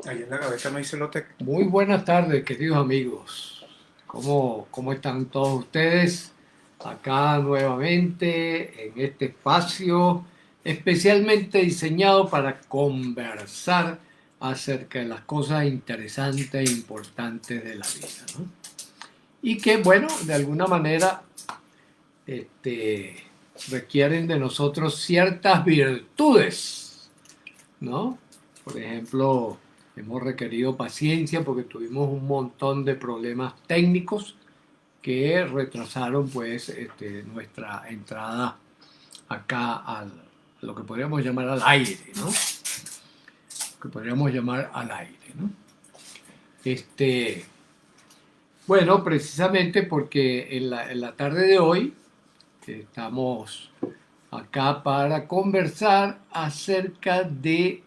Ahí en la gaveta no hay celote. Muy buenas tardes, queridos amigos. ¿Cómo están todos ustedes? Acá nuevamente en este espacio especialmente diseñado para conversar acerca de las cosas interesantes e importantes de la vida, ¿no? Y que, bueno, de alguna manera este, requieren de nosotros ciertas virtudes, ¿no? Por ejemplo, hemos requerido paciencia porque tuvimos un montón de problemas técnicos que retrasaron pues nuestra entrada acá a lo que podríamos llamar al aire, ¿no? Que podríamos llamar al aire, ¿no? Este, bueno, precisamente porque en la tarde de hoy estamos acá para conversar acerca de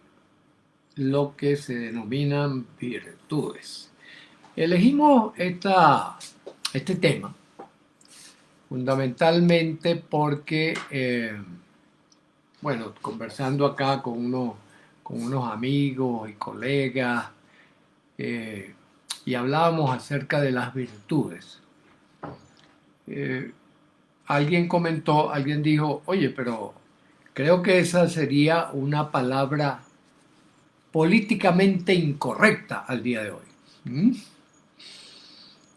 lo que se denominan virtudes. Elegimos este tema fundamentalmente porque, bueno, conversando acá con unos amigos y colegas, eh, y hablábamos acerca de las virtudes. Eh, alguien dijo, oye, pero creo que esa sería una palabra políticamente incorrecta al día de hoy. ¿Mm?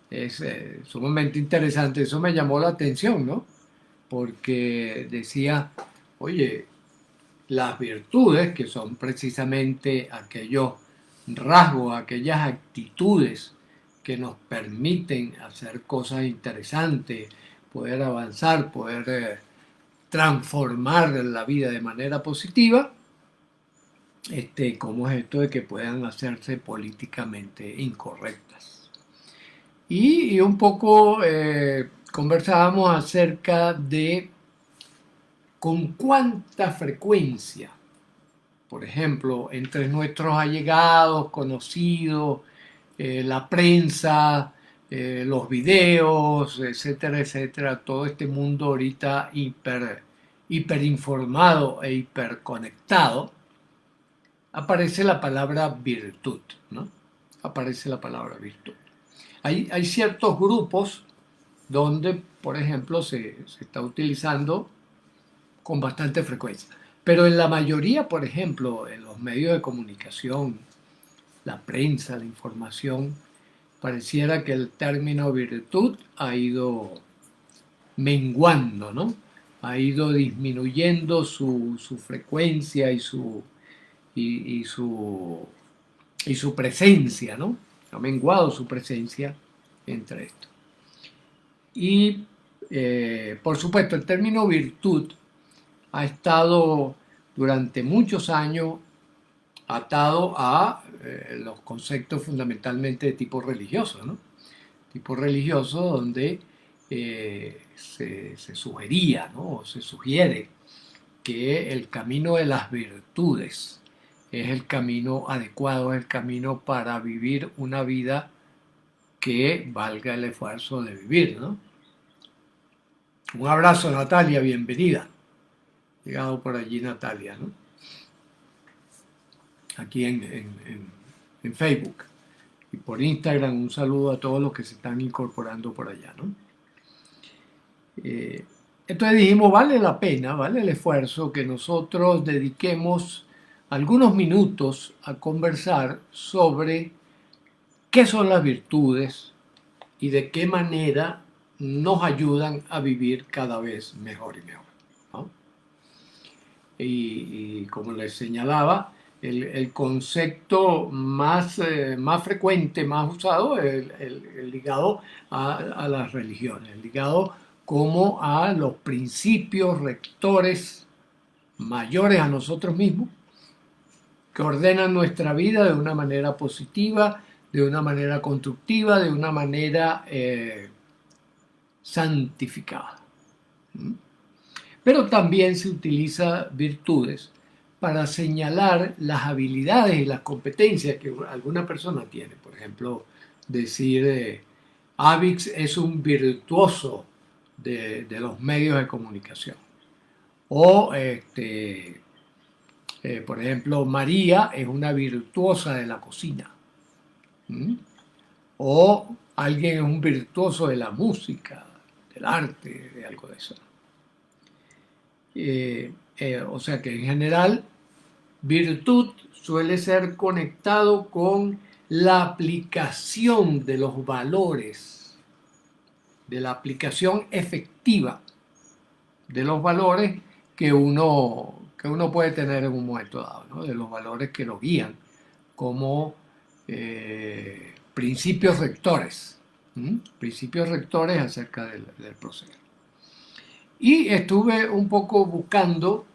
Es sumamente interesante, eso me llamó la atención, ¿no? Porque decía, oye, las virtudes, que son precisamente aquellos rasgos, aquellas actitudes que nos permiten hacer cosas interesantes, poder avanzar, poder transformar la vida de manera positiva, ¿cómo es esto de que puedan hacerse políticamente incorrectas? Y un poco conversábamos acerca de con cuánta frecuencia, por ejemplo, entre nuestros allegados, conocidos, la prensa, los videos, etcétera, etcétera, todo este mundo ahorita hiperinformado e hiperconectado, aparece la palabra virtud, ¿no? Aparece la palabra virtud. Hay ciertos grupos donde, por ejemplo, se está utilizando con bastante frecuencia. Pero en la mayoría, por ejemplo, en los medios de comunicación, la prensa, la información, pareciera que el término virtud ha ido menguando, ¿no? Ha ido disminuyendo su frecuencia y, y su, y su presencia, ¿no? Ha menguado su presencia entre esto. Y, por supuesto, el término virtud ha estado durante muchos años atado a los conceptos fundamentalmente de tipo religioso, ¿no? Tipo religioso donde se sugería, ¿no? O se sugiere que el camino de las virtudes es el camino adecuado, es el camino para vivir una vida que valga el esfuerzo de vivir, ¿no? Un abrazo, Natalia, bienvenida. Llegado por allí Natalia, ¿no? Aquí en Facebook. Y por Instagram un saludo a todos los que se están incorporando por allá, ¿no? Eh, entonces dijimos, vale la pena, vale el esfuerzo que nosotros dediquemos algunos minutos a conversar sobre qué son las virtudes y de qué manera nos ayudan a vivir cada vez mejor y mejor, ¿no? Y como les señalaba, el concepto más frecuente, más usado, es el ligado a las religiones, el ligado como a los principios rectores mayores a nosotros mismos, que ordenan nuestra vida de una manera positiva, de una manera constructiva, de una manera santificada. Pero también se utiliza virtudes para señalar las habilidades y las competencias que alguna persona tiene. Por ejemplo, decir, Avix es un virtuoso de los medios de comunicación. O Por ejemplo, María es una virtuosa de la cocina. ¿Mm? O alguien es un virtuoso de la música, del arte, de algo de eso. O sea que en general, virtud suele ser conectado con la aplicación de los valores, de la aplicación efectiva de los valores que uno puede tener en un momento dado, ¿no? De los valores que lo guían como principios rectores, principios rectores acerca del proceso. Y estuve un poco buscando,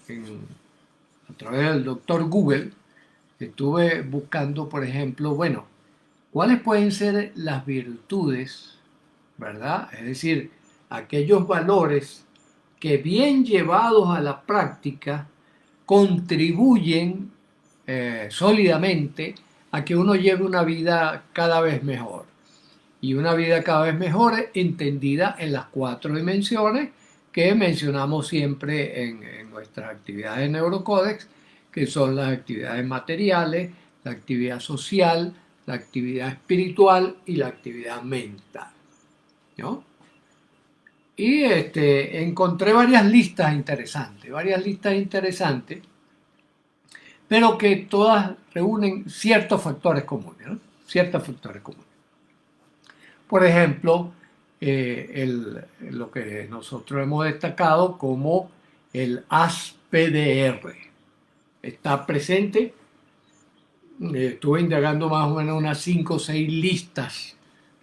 a través del doctor Google, estuve buscando, por ejemplo, bueno, ¿cuáles pueden ser las virtudes, verdad? Es decir, aquellos valores que bien llevados a la práctica contribuyen sólidamente a que uno lleve una vida cada vez mejor. Y una vida cada vez mejor entendida en las 4 dimensiones que mencionamos siempre en nuestras actividades de Neurocódex, que son las actividades materiales, la actividad social, la actividad espiritual y la actividad mental, ¿no? Y encontré varias listas interesantes, pero que todas reúnen ciertos factores comunes, ¿no? Ciertos factores comunes. Por ejemplo, lo que nosotros hemos destacado como el ASPDR. Está presente, estuve indagando más o menos unas 5 o 6 listas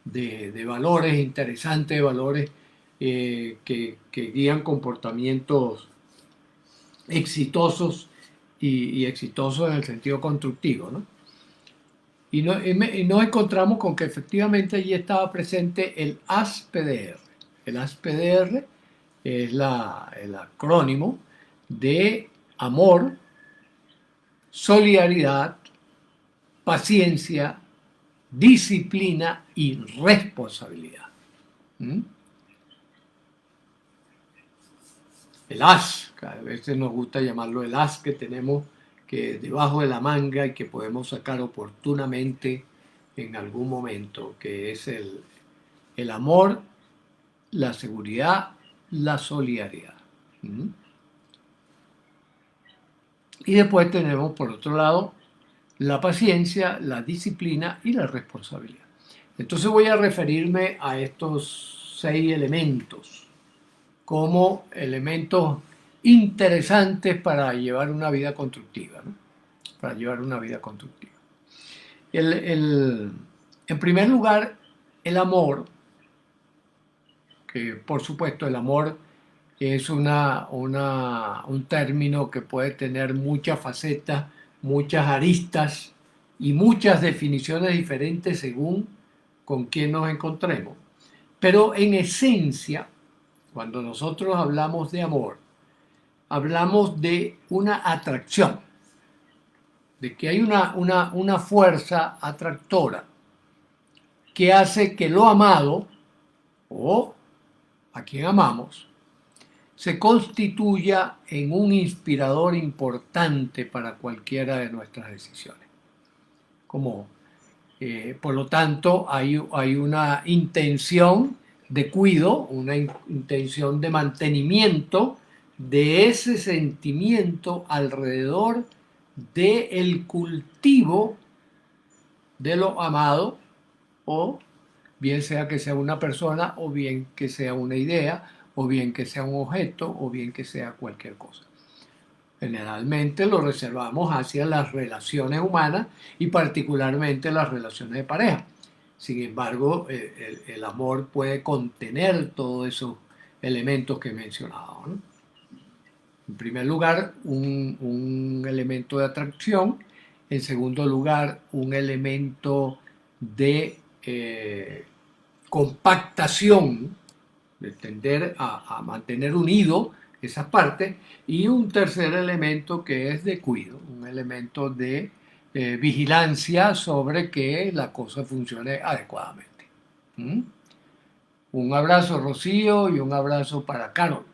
de valores interesantes, de valores que guían comportamientos exitosos y exitosos en el sentido constructivo, ¿no? Y nos encontramos con que efectivamente allí estaba presente el ASPDR. El ASPDR es el acrónimo de amor, solidaridad, paciencia, disciplina y responsabilidad. ¿Mm? El as, a veces nos gusta llamarlo el as que tenemos que debajo de la manga y que podemos sacar oportunamente en algún momento, que es el amor, la seguridad, la solidaridad. ¿Mm? Y después tenemos, por otro lado, la paciencia, la disciplina y la responsabilidad. Entonces voy a referirme a estos 6 elementos como elementos interesantes para llevar una vida constructiva, ¿no? Para llevar una vida constructiva. En primer lugar, el amor, que por supuesto el amor es un término que puede tener muchas facetas, muchas aristas y muchas definiciones diferentes según con quién nos encontremos. Pero en esencia, cuando nosotros hablamos de amor, hablamos de una atracción, de que hay una fuerza atractora que hace que lo amado o a quien amamos se constituya en un inspirador importante para cualquiera de nuestras decisiones. Por lo tanto, hay una intención de cuidado, una intención de mantenimiento de ese sentimiento alrededor del cultivo de lo amado, o bien sea que sea una persona, o bien que sea una idea, o bien que sea un objeto, o bien que sea cualquier cosa. Generalmente lo reservamos hacia las relaciones humanas y particularmente las relaciones de pareja. Sin embargo, el amor puede contener todos esos elementos que he mencionado, ¿no? En primer lugar, un elemento de atracción. En segundo lugar, un elemento de compactación, de tender a mantener unido esas partes. Y un tercer elemento que es de cuidado, un elemento de vigilancia sobre que la cosa funcione adecuadamente. ¿Mm? Un abrazo, Rocío, y un abrazo para Carol,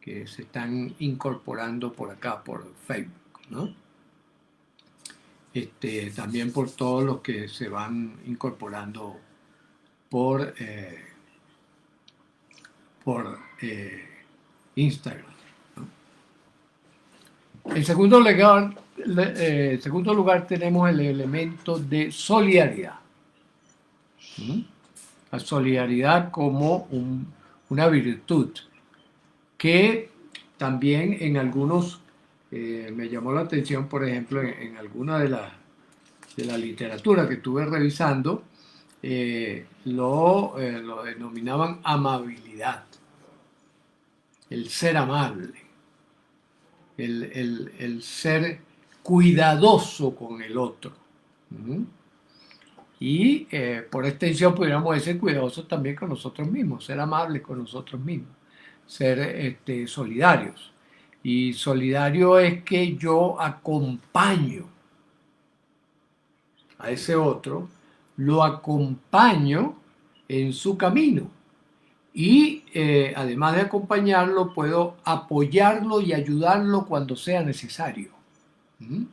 que se están incorporando por acá, por Facebook. ¿no? También por todos los que se van incorporando por, Instagram, ¿no? En segundo lugar tenemos el elemento de solidaridad. ¿Mm? La solidaridad como una virtud que también en algunos, me llamó la atención, por ejemplo, en alguna de la literatura que estuve revisando, lo denominaban amabilidad, el ser amable, el ser cuidadoso con el otro. ¿Mm? Y por extensión pudiéramos ser cuidadosos también con nosotros mismos, ser amables con nosotros mismos, ser solidarios. Y solidario es que yo acompaño a ese otro, lo acompaño en su camino. Y además de acompañarlo, puedo apoyarlo y ayudarlo cuando sea necesario. ¿Mm?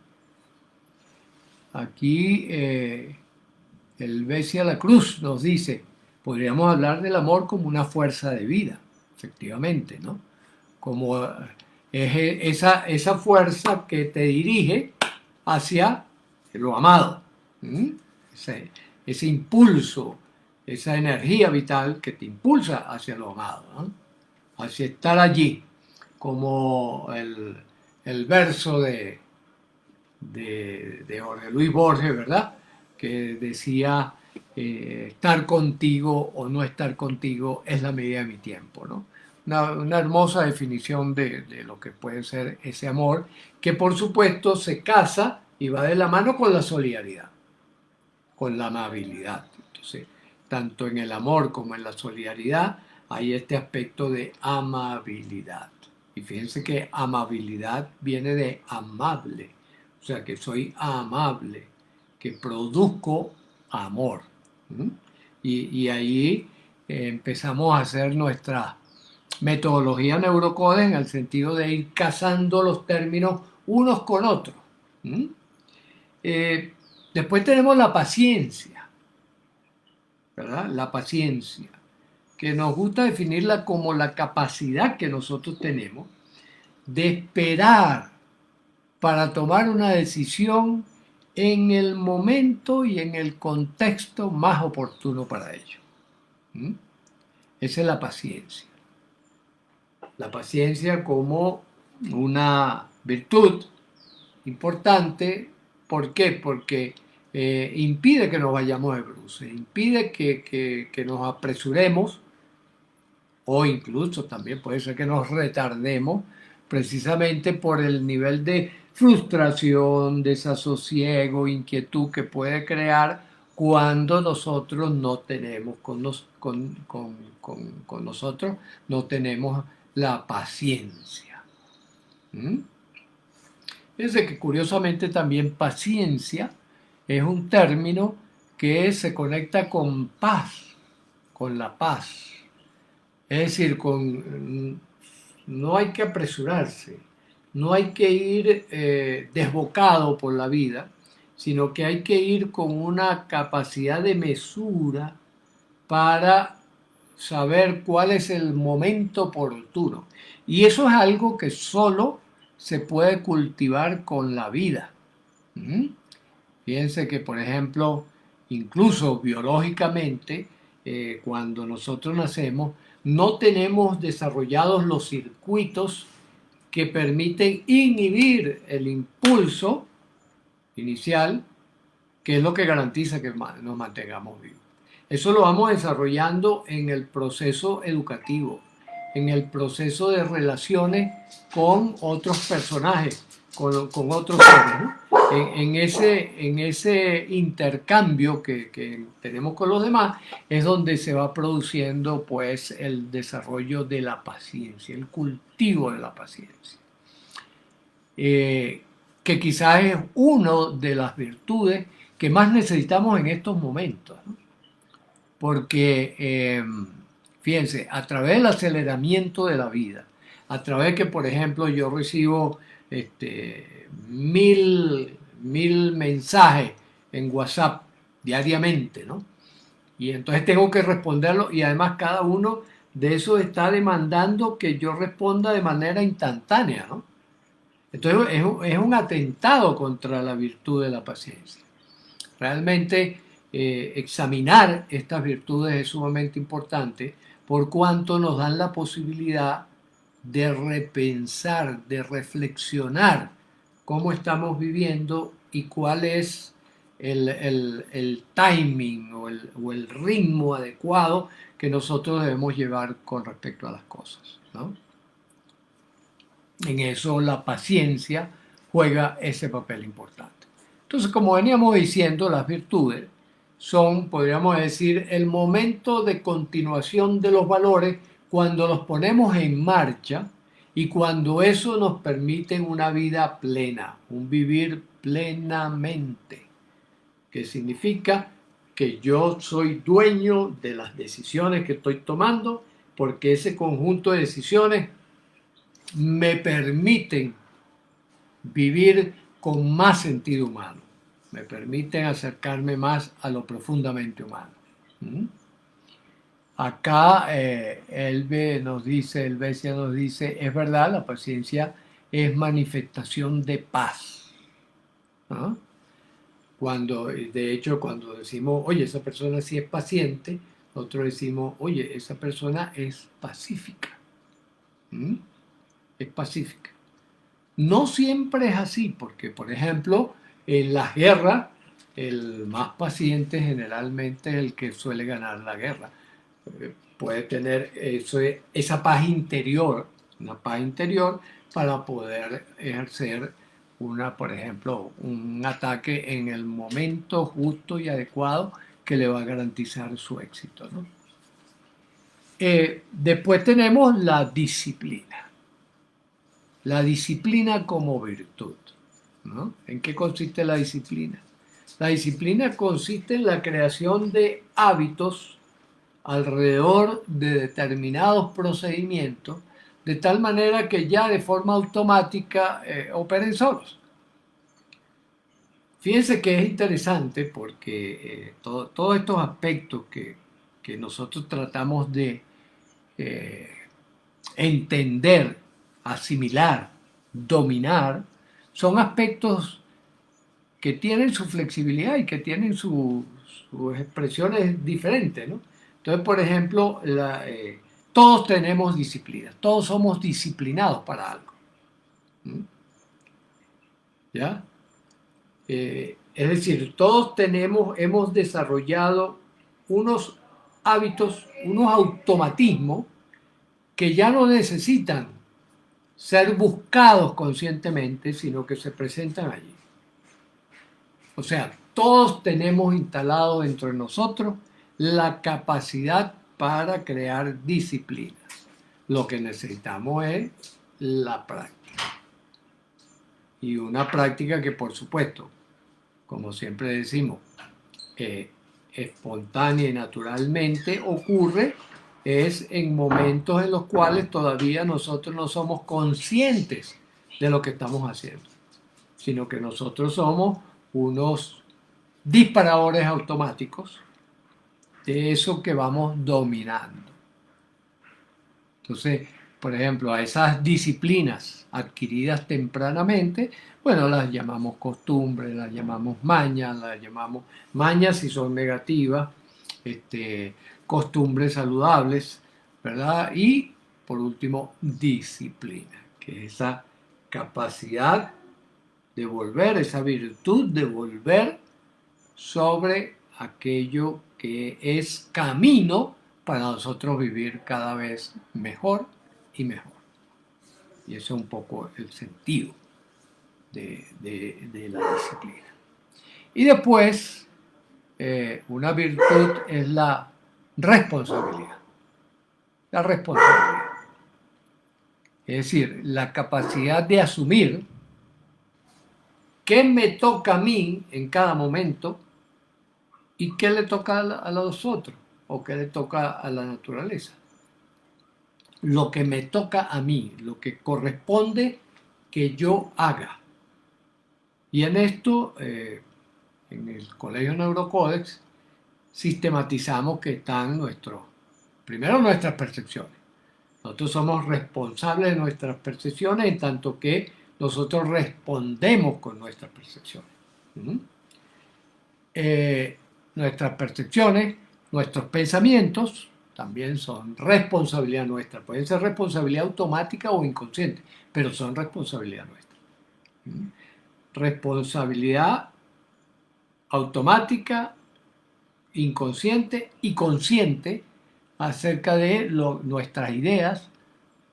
Aquí el Bessia la Cruz nos dice, podríamos hablar del amor como una fuerza de vida, efectivamente, ¿no? Como esa fuerza que te dirige hacia lo amado. ¿Mm? Ese impulso, esa energía vital que te impulsa hacia lo amado, ¿no? Hacia estar allí, como el verso de Jorge Luis Borges, ¿verdad? Que decía, estar contigo o no estar contigo es la medida de mi tiempo, ¿no? Una hermosa definición de lo que puede ser ese amor, que por supuesto se casa y va de la mano con la solidaridad, con la amabilidad. Entonces, tanto en el amor como en la solidaridad hay este aspecto de amabilidad. Y fíjense que amabilidad viene de amable, o sea que soy amable, que produzco amor. ¿Mm? Y ahí empezamos a hacer nuestra metodología neurocode en el sentido de ir casando los términos unos con otros. ¿Mm? Eh, Después tenemos la paciencia, ¿verdad? La paciencia, que nos gusta definirla como la capacidad que nosotros tenemos de esperar para tomar una decisión en el momento y en el contexto más oportuno para ello. ¿Mm? Esa es la paciencia. La paciencia como una virtud importante. ¿Por qué? Porque impide que nos vayamos de bruces, impide que nos apresuremos o incluso también puede ser que nos retardemos precisamente por el nivel de frustración, desasosiego, inquietud que puede crear cuando nosotros no tenemos con nosotros, no tenemos la paciencia. ¿Mm? Fíjense que curiosamente también paciencia es un término que se conecta con paz, con la paz. Es decir, no hay que apresurarse, no hay que ir desbocado por la vida, sino que hay que ir con una capacidad de mesura para saber cuál es el momento oportuno. Y eso es algo que solo se puede cultivar con la vida. ¿Mm? Fíjense que, por ejemplo, incluso biológicamente, cuando nosotros nacemos, no tenemos desarrollados los circuitos que permiten inhibir el impulso inicial, que es lo que garantiza que nos mantengamos vivos. Eso lo vamos desarrollando en el proceso educativo, en el proceso de relaciones con otros personajes, con otros seres, ¿no? En ese intercambio que tenemos con los demás es donde se va produciendo pues el desarrollo de la paciencia, el cultivo de la paciencia, que quizás es una de las virtudes que más necesitamos en estos momentos, ¿no? Porque fíjense, a través del aceleramiento de la vida, a través que por ejemplo yo recibo mil mensajes en WhatsApp diariamente, ¿no? Y entonces tengo que responderlo y además cada uno de esos está demandando que yo responda de manera instantánea, ¿no? Entonces es un atentado contra la virtud de la paciencia. Realmente examinar estas virtudes es sumamente importante por cuanto nos dan la posibilidad de repensar, de reflexionar cómo estamos viviendo y cuál es el timing o el ritmo adecuado que nosotros debemos llevar con respecto a las cosas, ¿no? En eso la paciencia juega ese papel importante. Entonces, como veníamos diciendo, las virtudes son, podríamos decir, el momento de continuación de los valores cuando los ponemos en marcha y cuando eso nos permite una vida plena, un vivir plenamente, que significa que yo soy dueño de las decisiones que estoy tomando porque ese conjunto de decisiones me permiten vivir con más sentido humano, me permiten acercarme más a lo profundamente humano. ¿Mm? Acá Helvecia nos dice, es verdad, la paciencia es manifestación de paz, ¿no? Cuando, de hecho, cuando decimos, oye, esa persona sí es paciente, nosotros decimos, oye, esa persona es pacífica. ¿Mm? Es pacífica. No siempre es así, porque, por ejemplo, en las guerras, el más paciente generalmente es el que suele ganar la guerra. Puede tener esa paz interior, una paz interior para poder ejercer por ejemplo, un ataque en el momento justo y adecuado que le va a garantizar su éxito, ¿no? Después tenemos la disciplina. La disciplina como virtud, ¿no? ¿En qué consiste la disciplina? La disciplina consiste en la creación de hábitos alrededor de determinados procedimientos, de tal manera que ya de forma automática operen solos. Fíjense que es interesante porque todos estos aspectos que nosotros tratamos de eh, entender, asimilar, dominar, son aspectos que tienen su flexibilidad y que tienen sus expresiones diferentes, ¿no? Entonces, por ejemplo, todos tenemos disciplina, todos somos disciplinados para algo. ¿Mm? ¿Ya? Es decir, todos hemos desarrollado unos hábitos, unos automatismos que ya no necesitan ser buscados conscientemente, sino que se presentan allí. O sea, todos tenemos instalado dentro de nosotros la capacidad para crear disciplinas. Lo que necesitamos es la práctica. Y una práctica que, por supuesto, como siempre decimos, espontánea y naturalmente ocurre es en momentos en los cuales todavía nosotros no somos conscientes de lo que estamos haciendo, sino que nosotros somos unos disparadores automáticos de eso que vamos dominando. Entonces, por ejemplo, a esas disciplinas adquiridas tempranamente, bueno, las llamamos costumbres, las llamamos mañas, las llamamos mañas si son negativas, costumbres saludables, ¿verdad? Y por último, disciplina, que es esa capacidad de volver, esa virtud de volver sobre aquello que es camino para nosotros vivir cada vez mejor y mejor. Y ese es un poco el sentido de la disciplina. Y después, una virtud es la responsabilidad. La responsabilidad. Es decir, la capacidad de asumir qué me toca a mí en cada momento y qué le toca a los otros o qué le toca a la naturaleza. Lo que me toca a mí, lo que corresponde que yo haga. Y en esto, en el Colegio Neurocódex, sistematizamos que están primero nuestras percepciones. Nosotros somos responsables de nuestras percepciones en tanto que nosotros respondemos con nuestras percepciones. ¿Mm? Nuestras percepciones, nuestros pensamientos también son responsabilidad nuestra. Pueden ser responsabilidad automática o inconsciente, pero son responsabilidad nuestra. ¿Mm? Responsabilidad automática, inconsciente y consciente acerca de nuestras ideas,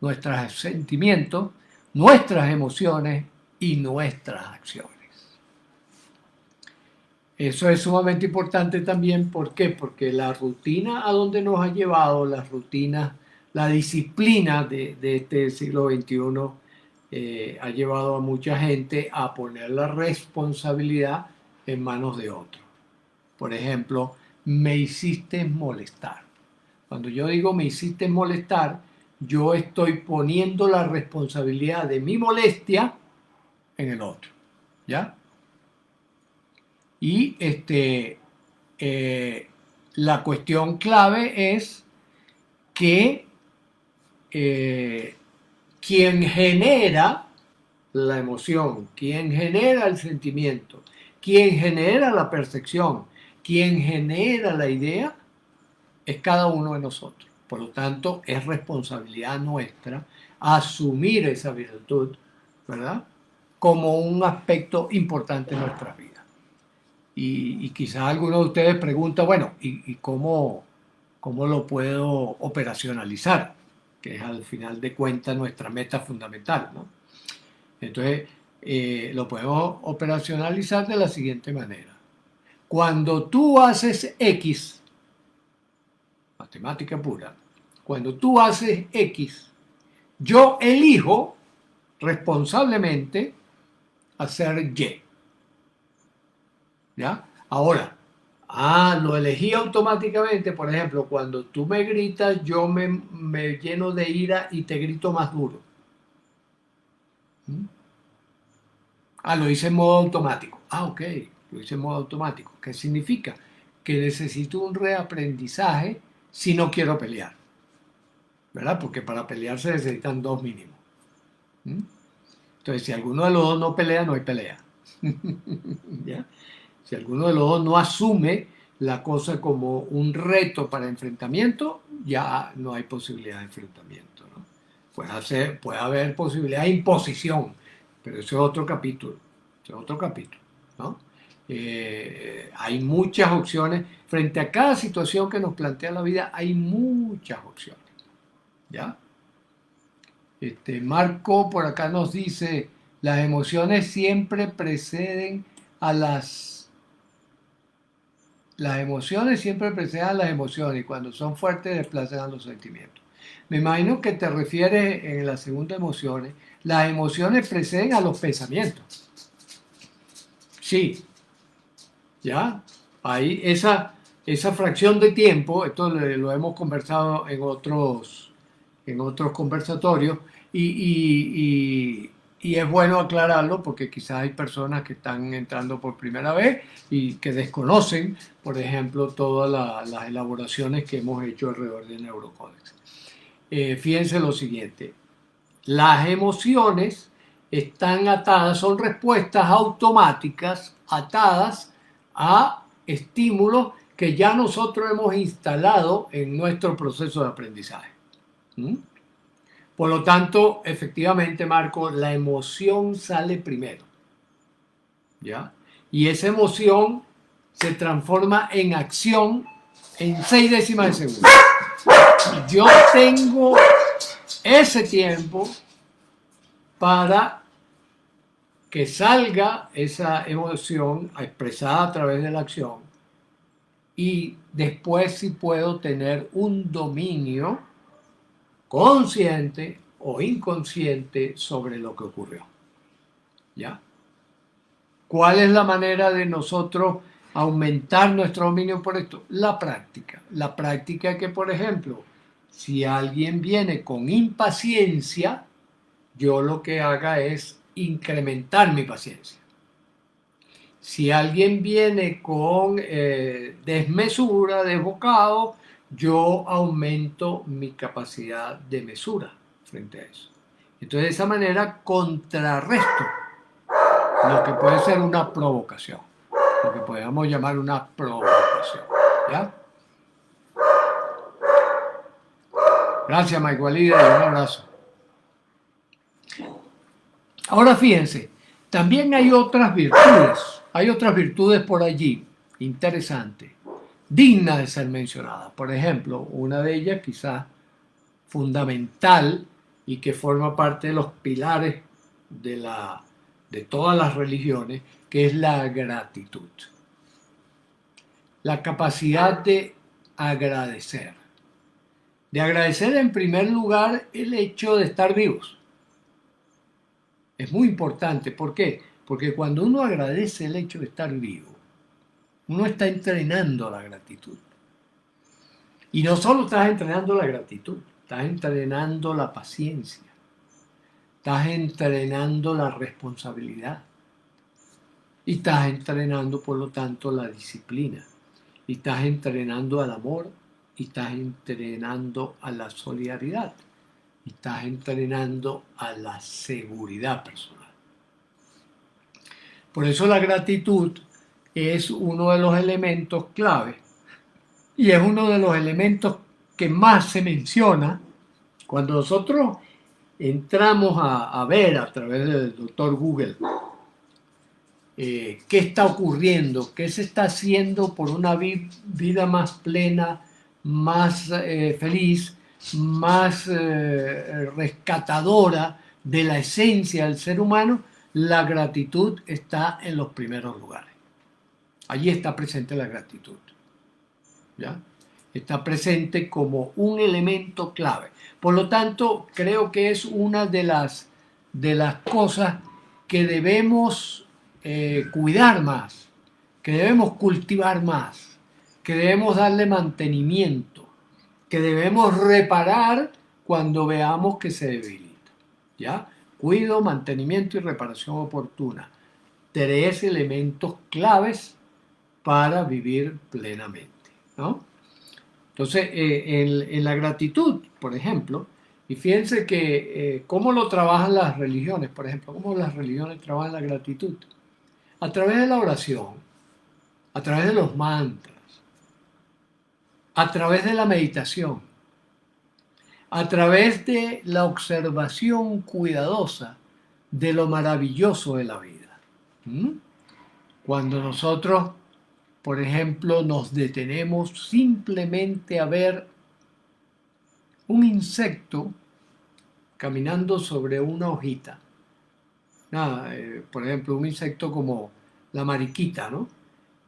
nuestros sentimientos, nuestras emociones y nuestras acciones. Eso es sumamente importante también, ¿por qué? Porque la rutina a donde nos ha llevado, la disciplina de este siglo XXI ha llevado a mucha gente a poner la responsabilidad en manos de otros. Por ejemplo, me hiciste molestar. Cuando yo digo me hiciste molestar, yo estoy poniendo la responsabilidad de mi molestia en el otro. ¿Ya? Y la cuestión clave es que quien genera la emoción, quien genera el sentimiento, quien genera la percepción, quien genera la idea, es cada uno de nosotros. Por lo tanto, es responsabilidad nuestra asumir esa virtud, ¿verdad? Como un aspecto importante en nuestra vida. Y quizás alguno de ustedes pregunta, bueno, ¿y cómo lo puedo operacionalizar? Que es al final de cuentas nuestra meta fundamental, ¿no? Entonces, lo podemos operacionalizar de la siguiente manera. Cuando tú haces X, matemática pura, cuando tú haces X, yo elijo responsablemente hacer Y. ¿Ya? Ahora, lo elegí automáticamente, por ejemplo, cuando tú me gritas, yo me lleno de ira y te grito más duro. ¿Mm? Lo hice en modo automático. Ok, lo hice en modo automático. ¿Qué significa? Que necesito un reaprendizaje si no quiero pelear. ¿Verdad? Porque para pelear se necesitan dos mínimos. ¿Mm? Entonces, si alguno de los dos no pelea, no hay pelea. ¿Ya? Si alguno de los dos no asume la cosa como un reto para enfrentamiento, ya no hay posibilidad de enfrentamiento, ¿no? Puede haber posibilidad de imposición, pero eso es otro capítulo. Eso es otro capítulo, ¿no? Hay muchas opciones. Frente a cada situación que nos plantea la vida, hay muchas opciones. ¿Ya? Marco por acá nos dice, las emociones siempre preceden a las emociones siempre preceden a las emociones y cuando son fuertes desplazan a los sentimientos. Me imagino que te refieres en la segunda emociones, las emociones preceden a los pensamientos. Sí, ¿ya? Ahí esa fracción de tiempo, esto lo hemos conversado en otros conversatorios y es bueno aclararlo porque quizás hay personas que están entrando por primera vez y que desconocen, por ejemplo, todas las elaboraciones que hemos hecho alrededor del Neurocódex. Fíjense lo siguiente, las emociones están atadas, son respuestas automáticas atadas a estímulos que ya nosotros hemos instalado en nuestro proceso de aprendizaje. ¿Mm? Por lo tanto, efectivamente, Marco, la emoción sale primero. ¿Ya? Y esa emoción se transforma en acción en 6/10 de segundo. Yo tengo ese tiempo para que salga esa emoción expresada a través de la acción y después sí puedo tener un dominio consciente o inconsciente sobre lo que ocurrió. ¿Ya? ¿Cuál es la manera de nosotros aumentar nuestro dominio por esto? La práctica. La práctica que, por ejemplo, si alguien viene con impaciencia, yo lo que haga es incrementar mi paciencia. Si alguien viene con desmesura, desbocado, yo aumento mi capacidad de mesura frente a eso. Entonces, de esa manera contrarresto lo que puede ser una provocación, lo que podemos llamar una provocación. ¿Ya? Gracias, Mike Walida, y un abrazo. Ahora fíjense, también hay otras virtudes por allí, interesantes, dignas de ser mencionadas. Por ejemplo, una de ellas quizás fundamental y que forma parte de los pilares de todas las religiones, que es la gratitud. La capacidad de agradecer. De agradecer en primer lugar el hecho de estar vivos. Es muy importante. ¿Por qué? Porque cuando uno agradece el hecho de estar vivo, uno está entrenando la gratitud. Y no solo estás entrenando la gratitud, estás entrenando la paciencia, estás entrenando la responsabilidad y estás entrenando, por lo tanto, la disciplina. Y estás entrenando al amor y estás entrenando a la solidaridad. Y estás entrenando a la seguridad personal. Por eso la gratitud es uno de los elementos clave y es uno de los elementos que más se menciona cuando nosotros entramos a ver a través del doctor Google qué está ocurriendo, qué se está haciendo por una vida más plena, más feliz, más rescatadora de la esencia del ser humano, la gratitud está en los primeros lugares. Allí está presente la gratitud. ¿Ya? Está presente como un elemento clave. Por lo tanto, creo que es una de las cosas que debemos cuidar más, que debemos cultivar más, que debemos darle mantenimiento, que debemos reparar cuando veamos que se debilita. ¿Ya? Cuido, mantenimiento y reparación oportuna. 3 elementos claves para vivir plenamente, ¿no? Entonces, en la gratitud, por ejemplo, y fíjense que cómo lo trabajan las religiones, por ejemplo, cómo las religiones trabajan la gratitud. A través de la oración, a través de los mantras, a través de la meditación, a través de la observación cuidadosa de lo maravilloso de la vida. Cuando nosotros, por ejemplo, nos detenemos simplemente a ver un insecto caminando sobre una hojita. Por ejemplo, un insecto como la mariquita, ¿no?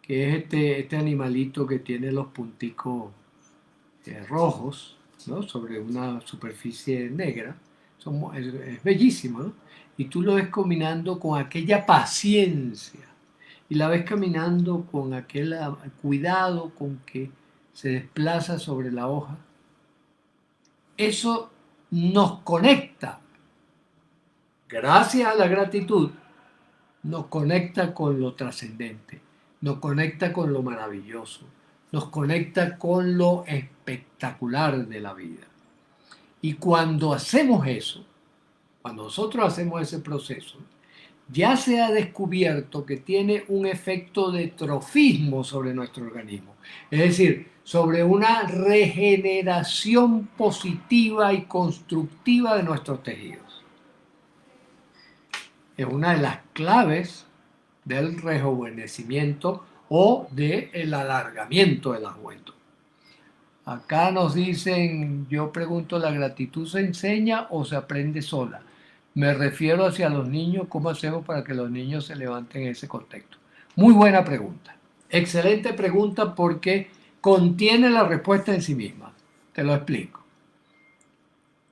Que es este animalito que tiene los punticos rojos, ¿no? Sobre una superficie negra. Es bellísimo, ¿no? Y tú lo ves caminando con aquella paciencia y la ves caminando con aquel cuidado con que se desplaza sobre la hoja. Eso nos conecta, gracias a la gratitud, nos conecta con lo trascendente, nos conecta con lo maravilloso, nos conecta con lo espectacular de la vida. Y cuando hacemos eso, cuando nosotros hacemos ese proceso, ya se ha descubierto que tiene un efecto de trofismo sobre nuestro organismo, es decir, sobre una regeneración positiva y constructiva de nuestros tejidos. Es una de las claves del rejuvenecimiento o del alargamiento de la juventud. Acá nos dicen, yo pregunto, ¿la gratitud se enseña o se aprende sola? Me refiero hacia los niños, ¿cómo hacemos para que los niños se levanten en ese contexto? Muy buena pregunta. Excelente pregunta porque contiene la respuesta en sí misma. Te lo explico.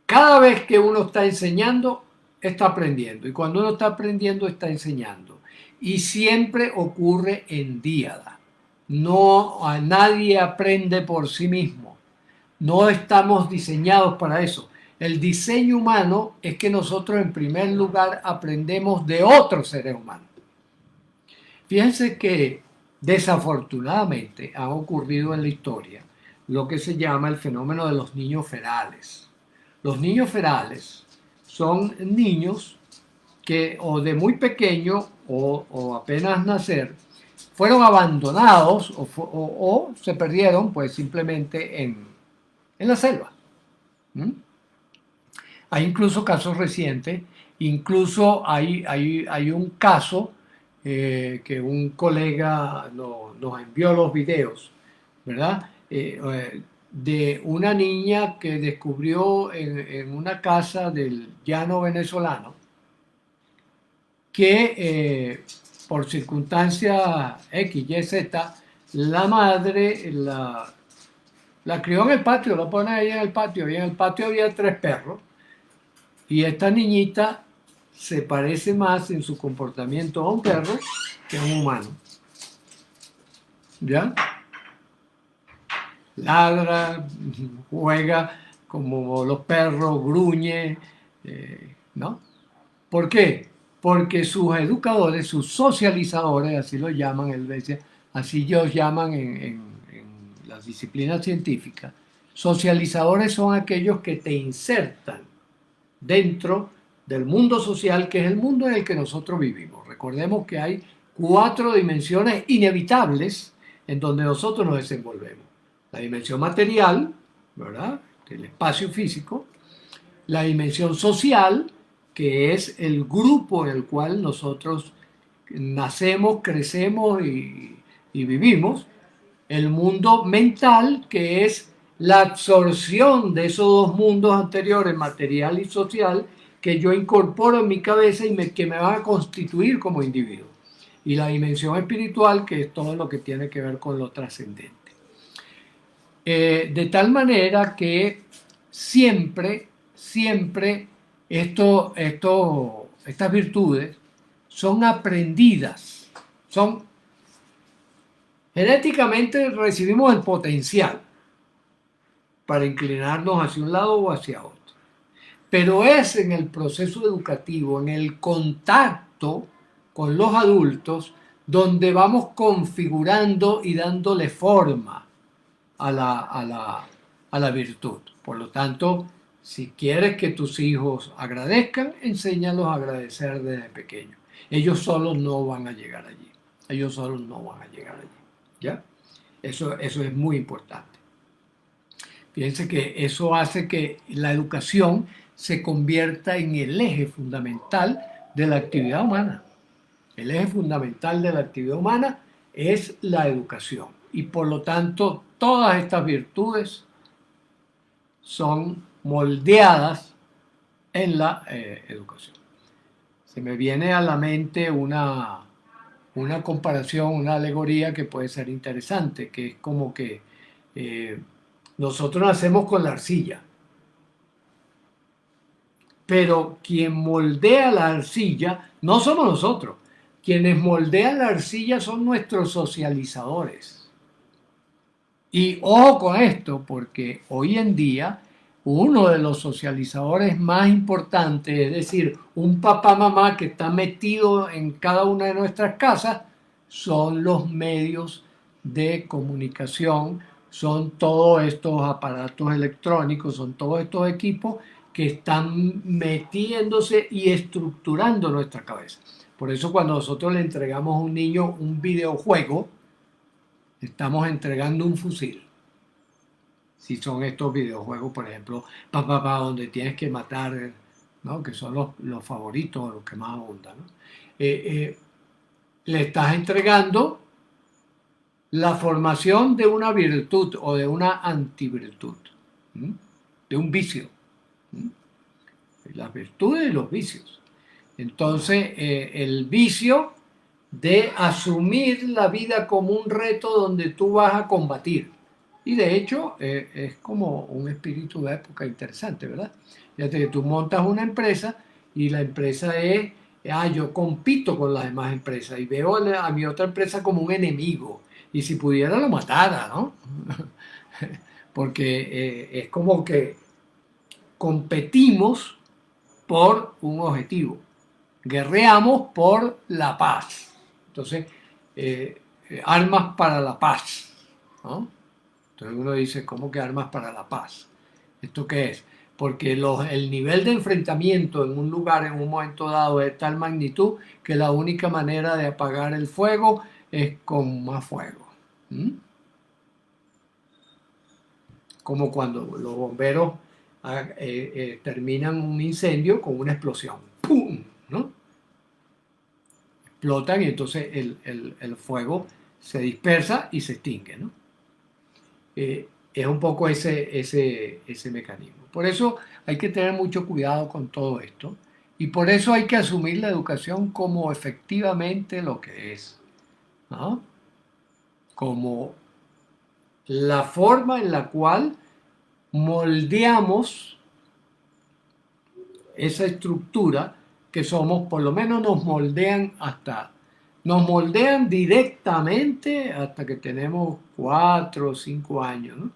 Cada vez que uno está enseñando, está aprendiendo. Y cuando uno está aprendiendo, está enseñando. Y siempre ocurre en díada. No, a nadie aprende por sí mismo. No estamos diseñados para eso. El diseño humano es que nosotros en primer lugar aprendemos de otros seres humanos. Fíjense que desafortunadamente ha ocurrido en la historia lo que se llama el fenómeno de los niños ferales. Los niños ferales son niños que o de muy pequeño o apenas nacer fueron abandonados o se perdieron pues simplemente en la selva. ¿Mm? Hay incluso casos recientes, incluso hay un caso que un colega nos envió los videos, ¿verdad? De una niña que descubrió en una casa del llano venezolano que por circunstancias X, Y, Z, la madre la crió en el patio, la pone ahí en el patio, y en el patio había 3 perros, y esta niñita se parece más en su comportamiento a un perro que a un humano. ¿Ya? Ladra, juega como los perros, gruñe, ¿no? ¿Por qué? Porque sus educadores, sus socializadores, así lo llaman, así ellos llaman en las disciplinas científicas, socializadores son aquellos que te insertan dentro del mundo social, que es el mundo en el que nosotros vivimos. Recordemos que hay 4 dimensiones inevitables en donde nosotros nos desenvolvemos. La dimensión material, ¿verdad? El espacio físico. La dimensión social, que es el grupo en el cual nosotros nacemos, crecemos y vivimos. El mundo mental, que es la absorción de esos 2 mundos anteriores, material y social, que yo incorporo en mi cabeza y que me van a constituir como individuo. Y la dimensión espiritual, que es todo lo que tiene que ver con lo trascendente. De tal manera que siempre estas virtudes son aprendidas, genéticamente recibimos el potencial para inclinarnos hacia un lado o hacia otro. Pero es en el proceso educativo, en el contacto con los adultos, donde vamos configurando y dándole forma a la virtud. Por lo tanto, si quieres que tus hijos agradezcan, enséñalos a agradecer desde pequeños. Ellos solos no van a llegar allí. Ellos solos no van a llegar allí. ¿Ya? Eso es muy importante. Fíjense que eso hace que la educación se convierta en el eje fundamental de la actividad humana. El eje fundamental de la actividad humana es la educación. Y por lo tanto, todas estas virtudes son moldeadas en la educación. Se me viene a la mente una comparación, una alegoría que puede ser interesante, que es como que nosotros nacemos con la arcilla, pero quien moldea la arcilla no somos nosotros. Quienes moldean la arcilla son nuestros socializadores. Y ojo con esto, porque hoy en día uno de los socializadores más importantes, es decir, un papá mamá que está metido en cada una de nuestras casas, son los medios de comunicación, son todos estos aparatos electrónicos, son todos estos equipos que están metiéndose y estructurando nuestra cabeza. Por eso cuando nosotros le entregamos a un niño un videojuego, estamos entregando un fusil. Si son estos videojuegos, por ejemplo, donde tienes que matar, ¿no? Que son los favoritos, los que más abundan, ¿no? Le estás entregando la formación de una virtud o de una antivirtud, ¿sí? De un vicio, ¿sí? Las virtudes y los vicios. Entonces, el vicio de asumir la vida como un reto donde tú vas a combatir. Y de hecho, es como un espíritu de época interesante, ¿verdad? Fíjate que tú montas una empresa y la empresa es, yo compito con las demás empresas y veo a mi otra empresa como un enemigo. Y si pudiera lo matara, ¿no? Porque es como que competimos por un objetivo, guerreamos por la paz. Entonces, armas para la paz, ¿no? Entonces uno dice, ¿cómo que armas para la paz? ¿Esto qué es? Porque el nivel de enfrentamiento en un lugar en un momento dado es de tal magnitud que la única manera de apagar el fuego es con más fuego. ¿Mm? Como cuando los bomberos terminan un incendio con una explosión. ¡Pum! ¿No? Explotan y entonces el fuego se dispersa y se extingue, ¿no? Es un poco ese mecanismo. Por eso hay que tener mucho cuidado con todo esto y por eso hay que asumir la educación como efectivamente lo que es, ¿no? Como la forma en la cual moldeamos esa estructura que somos, por lo menos nos moldean directamente hasta que tenemos 4 o 5 años, ¿no?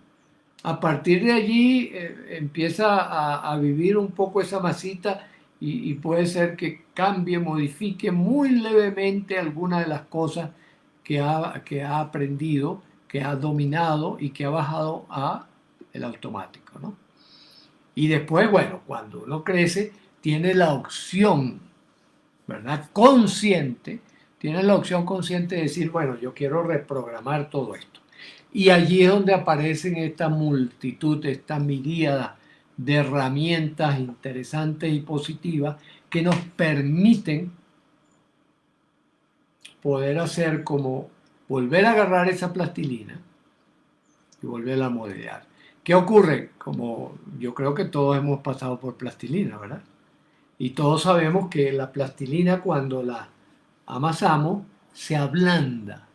A partir de allí empieza a vivir un poco esa masita y puede ser que cambie, modifique muy levemente algunas de las cosas que ha aprendido, que ha dominado y que ha bajado a el automático, ¿no? Y después, bueno, cuando uno crece, tiene la opción, ¿verdad? Consciente, tiene la opción consciente de decir, bueno, yo quiero reprogramar todo esto. Y allí es donde aparecen esta multitud, esta miríada de herramientas interesantes y positivas que nos permiten poder hacer como volver a agarrar esa plastilina y volverla a modelar. ¿Qué ocurre? Como yo creo que todos hemos pasado por plastilina, ¿verdad? Y todos sabemos que la plastilina cuando la amasamos se ablanda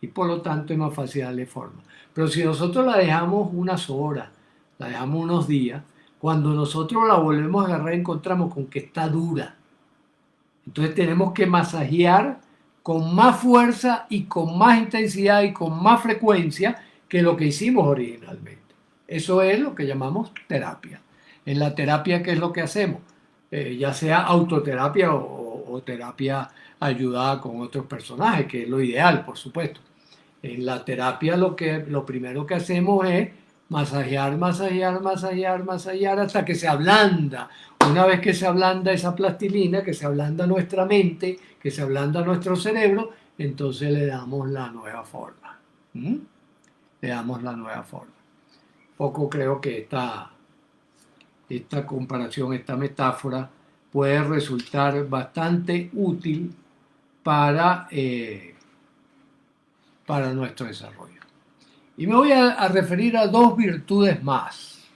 y por lo tanto es más fácil darle forma. Pero si nosotros la dejamos unas horas, la dejamos unos días, cuando nosotros la volvemos a agarrar encontramos con que está dura. Entonces tenemos que masajear con más fuerza y con más intensidad y con más frecuencia que lo que hicimos originalmente. Eso es lo que llamamos terapia. En la terapia, ¿qué es lo que hacemos? Ya sea autoterapia o terapia ayudada con otros personajes, que es lo ideal, por supuesto. En la terapia lo primero que hacemos es masajear, masajear, masajear, masajear hasta que se ablanda. Una vez que se ablanda esa plastilina, que se ablanda nuestra mente, que se ablanda nuestro cerebro, entonces le damos la nueva forma. ¿Mm? Le damos la nueva forma. Poco creo que esta comparación, esta metáfora puede resultar bastante útil para, para nuestro desarrollo. Y me voy a referir a dos virtudes más,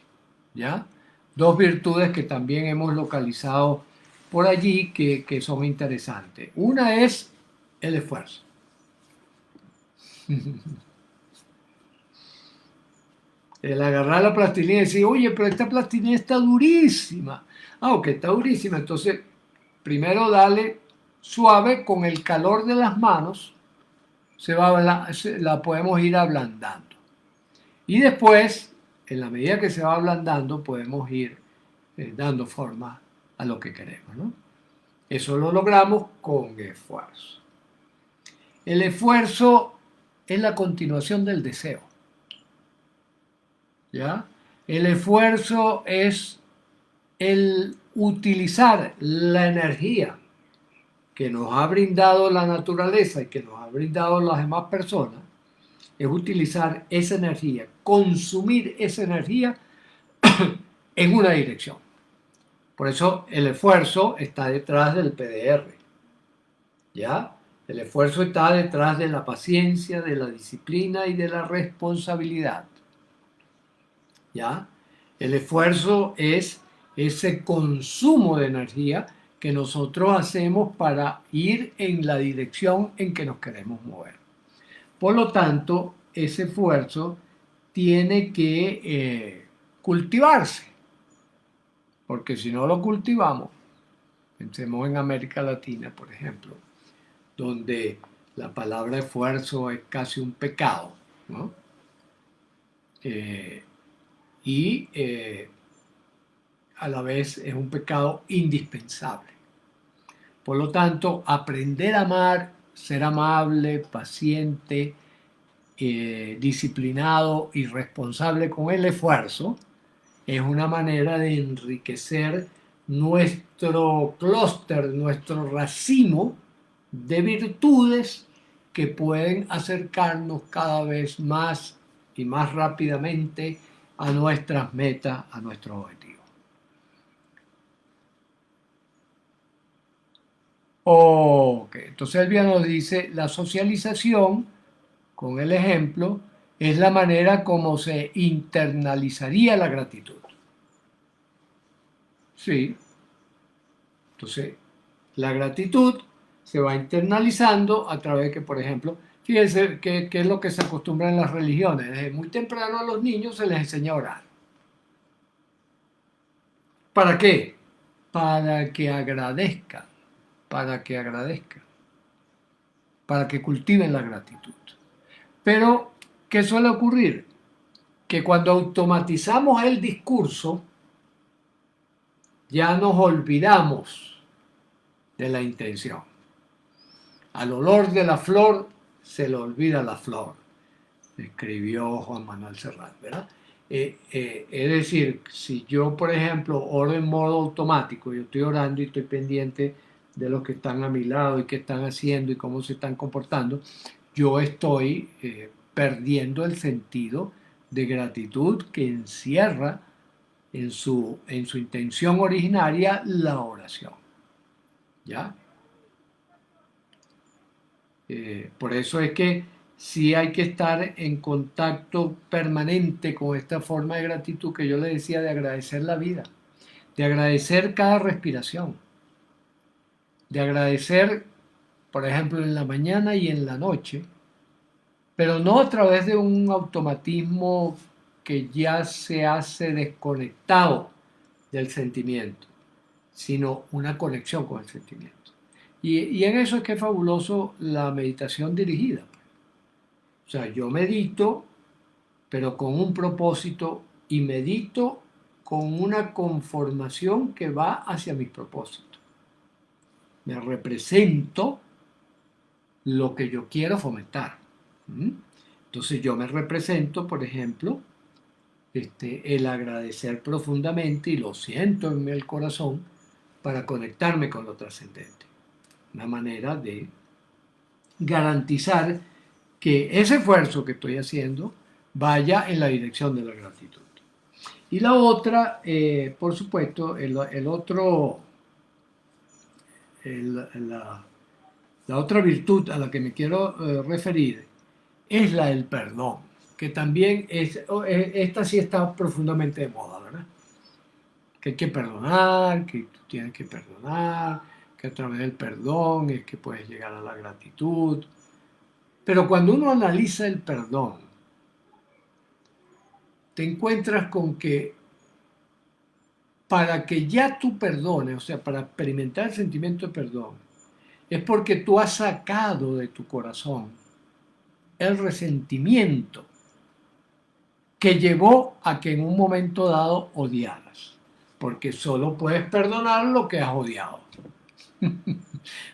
¿ya? Dos virtudes que también hemos localizado por allí que son interesantes. Una es el esfuerzo. El agarrar la plastilina y decir, oye, pero esta plastilina está durísima. Ah, ok, está durísima. Entonces, primero dale suave con el calor de las manos, la podemos ir ablandando. Y después, en la medida que se va ablandando, podemos ir dando forma a lo que queremos, ¿no? Eso lo logramos con esfuerzo. El esfuerzo es la continuación del deseo, ¿ya? El esfuerzo es el utilizar la energía que nos ha brindado la naturaleza y que nos ha brindado las demás personas, es utilizar esa energía, consumir esa energía en una dirección. Por eso el esfuerzo está detrás del PDR, ¿ya? El esfuerzo está detrás de la paciencia, de la disciplina y de la responsabilidad, ¿ya? El esfuerzo es ese consumo de energía que nosotros hacemos para ir en la dirección en que nos queremos mover. Por lo tanto, ese esfuerzo tiene que cultivarse, porque si no lo cultivamos, pensemos en América Latina, por ejemplo, donde la palabra esfuerzo es casi un pecado, ¿no? Y a la vez es un pecado indispensable. Por lo tanto, aprender a amar, ser amable, paciente, disciplinado y responsable con el esfuerzo, es una manera de enriquecer nuestro clúster, nuestro racimo de virtudes que pueden acercarnos cada vez más y más rápidamente a nuestras metas, a nuestros objetivos. Ok, entonces Elvia nos dice, la socialización, con el ejemplo, es la manera como se internalizaría la gratitud. Sí, entonces la gratitud se va internalizando a través de que, por ejemplo, fíjense qué es lo que se acostumbra en las religiones. Desde muy temprano a los niños se les enseña a orar. ¿Para qué? Para que agradezcan, para que agradezcan, para que cultiven la gratitud. Pero, ¿qué suele ocurrir? Que cuando automatizamos el discurso, ya nos olvidamos de la intención. Al olor de la flor se le olvida la flor, escribió Juan Manuel Serrat, ¿verdad? Es decir, si yo, por ejemplo, oro en modo automático, yo estoy orando y estoy pendiente de los que están a mi lado y qué están haciendo y cómo se están comportando, yo estoy perdiendo el sentido de gratitud que encierra en su intención originaria la oración. ¿Ya? Por eso es que sí hay que estar en contacto permanente con esta forma de gratitud que yo le decía, de agradecer la vida, de agradecer cada respiración, de agradecer, por ejemplo, en la mañana y en la noche, pero no a través de un automatismo que ya se hace desconectado del sentimiento, sino una conexión con el sentimiento. Y en eso es que es fabuloso la meditación dirigida. O sea, yo medito, pero con un propósito, y medito con una conformación que va hacia mis propósitos. Me represento lo que yo quiero fomentar. Entonces yo me represento, por ejemplo, el agradecer profundamente, y lo siento en el corazón, para conectarme con lo trascendente. Una manera de garantizar que ese esfuerzo que estoy haciendo vaya en la dirección de la gratitud. Y la otra, por supuesto, la otra virtud a la que me quiero referir es la del perdón, que también esta sí está profundamente de moda, ¿verdad? Que hay que perdonar, que tú tienes que perdonar, que a través del perdón es que puedes llegar a la gratitud. Pero cuando uno analiza el perdón, te encuentras con que para que ya tú perdones, o sea, para experimentar el sentimiento de perdón, es porque tú has sacado de tu corazón el resentimiento que llevó a que en un momento dado odiaras. Porque solo puedes perdonar lo que has odiado.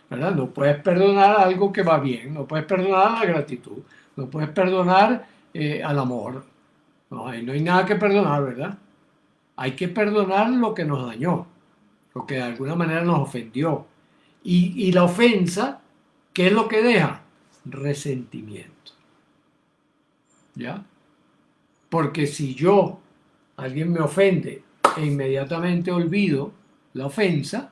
¿Verdad? No puedes perdonar algo que va bien, no puedes perdonar la gratitud, no puedes perdonar al amor. No hay nada que perdonar, ¿verdad? Hay que perdonar lo que nos dañó, lo que de alguna manera nos ofendió. Y la ofensa, ¿qué es lo que deja? Resentimiento. ¿Ya? Porque si alguien me ofende e inmediatamente olvido la ofensa,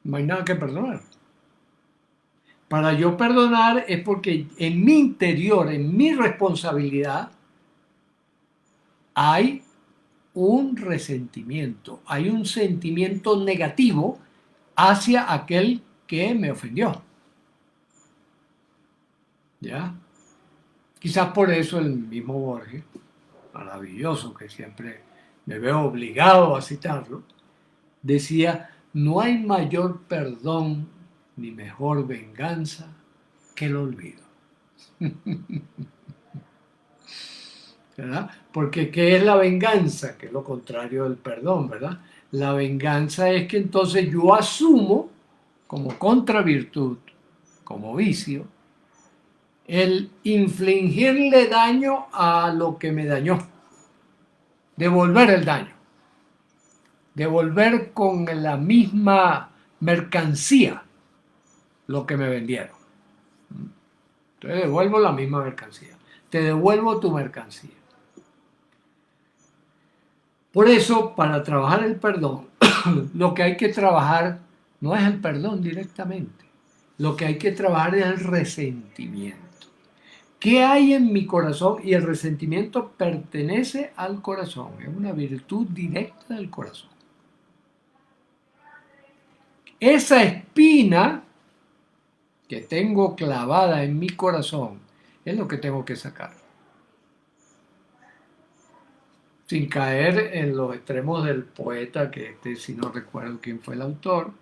no hay nada que perdonar. Para yo perdonar es porque en mi interior, en mi responsabilidad, hay un resentimiento, hay un sentimiento negativo hacia aquel que me ofendió. ¿Ya? Quizás por eso el mismo Borges, maravilloso, que siempre me veo obligado a citarlo, decía, no hay mayor perdón ni mejor venganza que el olvido. ¿verdad? Porque ¿qué es la venganza? Que es lo contrario del perdón, ¿verdad? La venganza es que entonces yo asumo como contravirtud, como vicio, el infligirle daño a lo que me dañó, devolver el daño, devolver con la misma mercancía lo que me vendieron. Entonces devuelvo la misma mercancía, te devuelvo tu mercancía. Por eso, para trabajar el perdón, lo que hay que trabajar no es el perdón directamente, lo que hay que trabajar es el resentimiento. ¿Qué hay en mi corazón? Y el resentimiento pertenece al corazón, es una virtud directa del corazón. Esa espina que tengo clavada en mi corazón es lo que tengo que sacar. Sin caer en los extremos del poeta, que si no recuerdo quién fue el autor,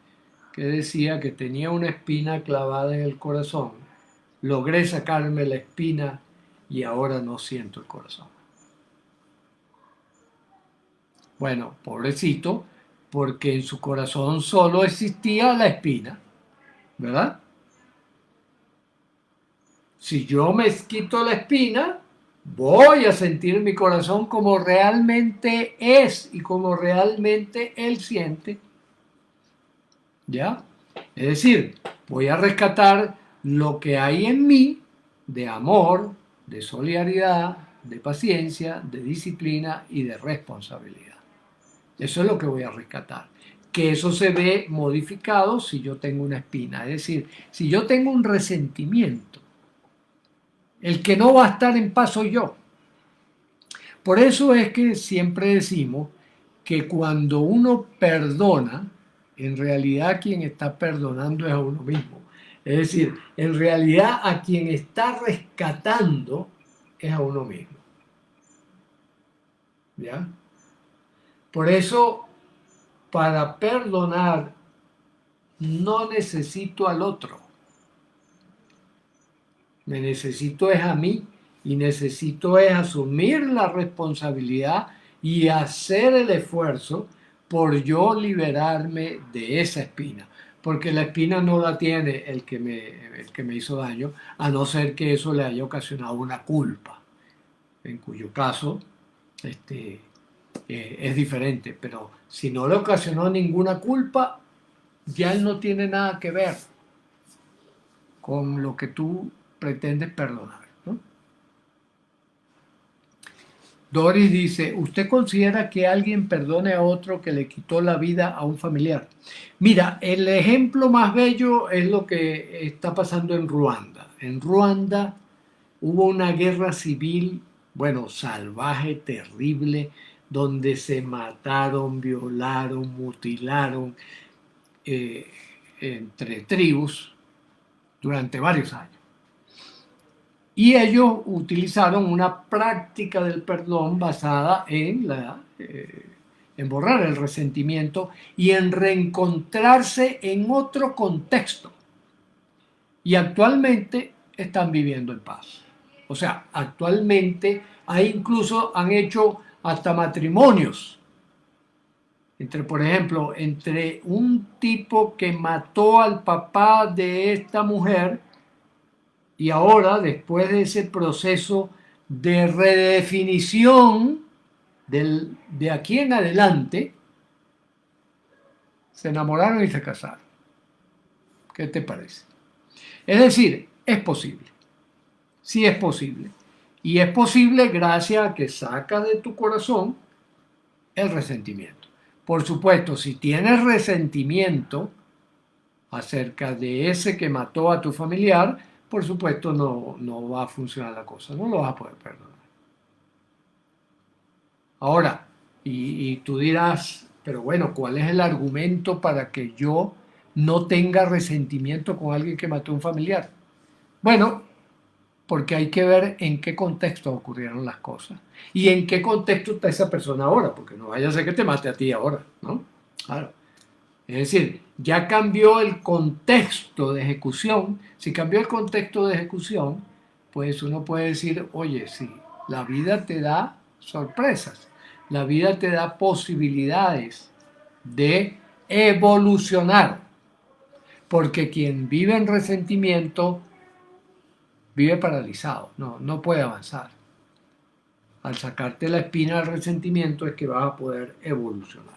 que decía que tenía una espina clavada en el corazón. Logré sacarme la espina y ahora no siento el corazón. Bueno, pobrecito, porque en su corazón solo existía la espina, ¿verdad? Si yo me quito la espina, voy a sentir mi corazón como realmente es y como realmente él siente. ¿Ya? Es decir, voy a rescatar lo que hay en mí de amor, de solidaridad, de paciencia, de disciplina y de responsabilidad. Eso es lo que voy a rescatar. Que eso se ve modificado si yo tengo una espina. Es decir, si yo tengo un resentimiento, el que no va a estar en paz soy yo. Por eso es que siempre decimos que cuando uno perdona, en realidad quien está perdonando es a uno mismo. Es decir, en realidad a quien está rescatando es a uno mismo. ¿Ya? Por eso, para perdonar, no necesito al otro. Me necesito es a mí y necesito es asumir la responsabilidad y hacer el esfuerzo por yo liberarme de esa espina. Porque la espina no la tiene el que me hizo daño, a no ser que eso le haya ocasionado una culpa, en cuyo caso es diferente. Pero si no le ocasionó ninguna culpa, ya él no tiene nada que ver con lo que tú pretendes perdonar, ¿no? Doris dice, ¿usted considera que alguien perdone a otro que le quitó la vida a un familiar? Mira, el ejemplo más bello es lo que está pasando en Ruanda. En Ruanda hubo una guerra civil, bueno, salvaje, terrible, donde se mataron, violaron, mutilaron eh, entre tribus durante varios años. Y ellos utilizaron una práctica del perdón basada en borrar el resentimiento y en reencontrarse en otro contexto. Y actualmente están viviendo en paz. O sea, actualmente incluso han hecho hasta matrimonios. Por ejemplo, entre un tipo que mató al papá de esta mujer y ahora, después de ese proceso de redefinición de aquí en adelante, se enamoraron y se casaron. ¿Qué te parece? Es decir, es posible. Sí es posible. Y es posible gracias a que sacas de tu corazón el resentimiento. Por supuesto, si tienes resentimiento acerca de ese que mató a tu familiar, por supuesto no va a funcionar la cosa, no lo vas a poder perdonar. Ahora, y tú dirás, pero bueno, ¿cuál es el argumento para que yo no tenga resentimiento con alguien que mató a un familiar? Bueno, porque hay que ver en qué contexto ocurrieron las cosas y en qué contexto está esa persona ahora, porque no vaya a ser que te mate a ti ahora, ¿no? Claro. Es decir, ya cambió el contexto de ejecución. Si cambió el contexto de ejecución, pues uno puede decir, oye, sí, La vida te da sorpresas. La vida te da posibilidades de evolucionar. Porque quien vive en resentimiento vive paralizado, no puede avanzar. Al sacarte la espina del resentimiento es que vas a poder evolucionar.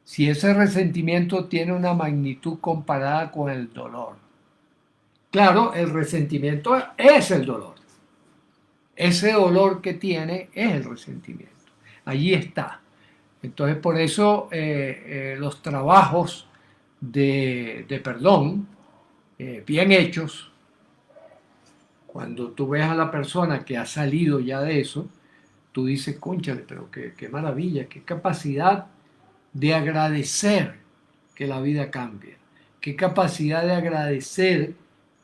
Si ese resentimiento tiene una magnitud comparada con el dolor, claro, el resentimiento es el dolor. Ese dolor que tiene es el resentimiento. Allí está. Entonces, por eso los trabajos de perdón, bien hechos, cuando tú ves a la persona que ha salido ya de eso, tú dices, cónchale, pero qué maravilla, qué capacidad de agradecer que la vida cambia, qué capacidad de agradecer